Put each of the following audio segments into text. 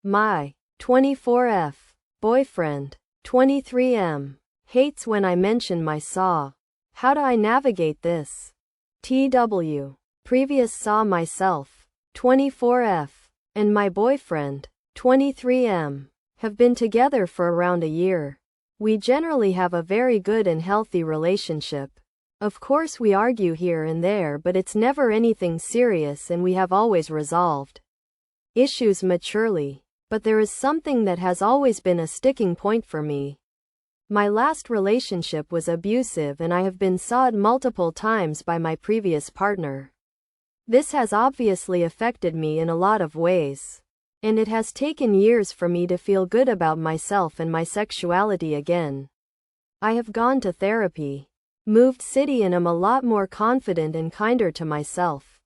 My 24F boyfriend, 23M, hates when I mention my SAW. How do I navigate this? TW. Previous SAW myself, 24F, and my boyfriend, 23M, have been together for around a year. We generally have a very good and healthy relationship. Of course we argue here and there, but it's never anything serious and we have always resolved issues maturely. But there is something that has always been a sticking point for me. My last relationship was abusive and I have been SA'd multiple times by my previous partner. This has obviously affected me in a lot of ways. And it has taken years for me to feel good about myself and my sexuality again. I have gone to therapy, moved city, and am a lot more confident and kinder to myself.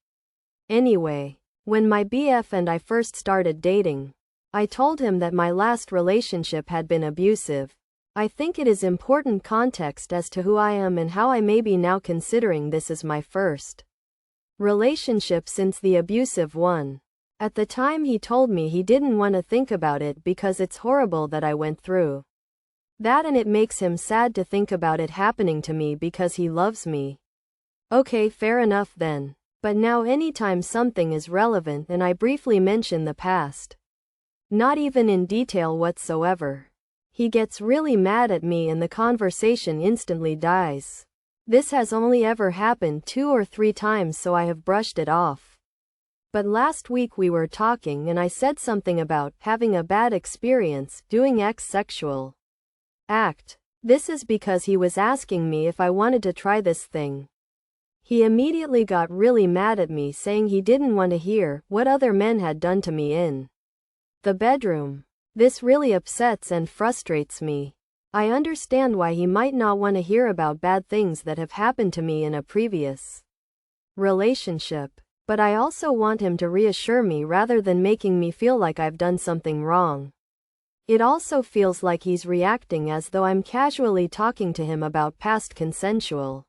Anyway, when my BF and I first started dating, I told him that my last relationship had been abusive. I think it is important context as to who I am and how I may be now, considering this is my first relationship since the abusive one. At the time he told me he didn't want to think about it because it's horrible that I went through that and it makes him sad to think about it happening to me because he loves me. Okay, fair enough then. But now anytime something is relevant and I briefly mention the past, not even in detail whatsoever, he gets really mad at me and the conversation instantly dies. This has only ever happened 2 or 3 times, so I have brushed it off. But last week we were talking and I said something about having a bad experience doing X sexual act. This is because he was asking me if I wanted to try this thing. He immediately got really mad at me, saying he didn't want to hear what other men had done to me in the bedroom. This really upsets and frustrates me. I understand why he might not want to hear about bad things that have happened to me in a previous relationship. But I also want him to reassure me rather than making me feel like I've done something wrong. It also feels like he's reacting as though I'm casually talking to him about past consensual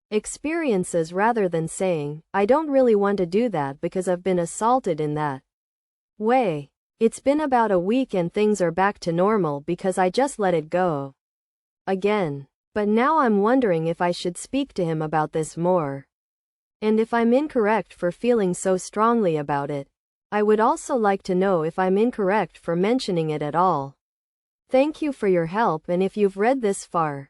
experiences rather than saying, I don't really want to do that because I've been assaulted in that way. It's been about a week and things are back to normal because I just let it go again. But now I'm wondering if I should speak to him about this more. And if I'm incorrect for feeling so strongly about it, I would also like to know if I'm incorrect for mentioning it at all. Thank you for your help, and if you've read this far,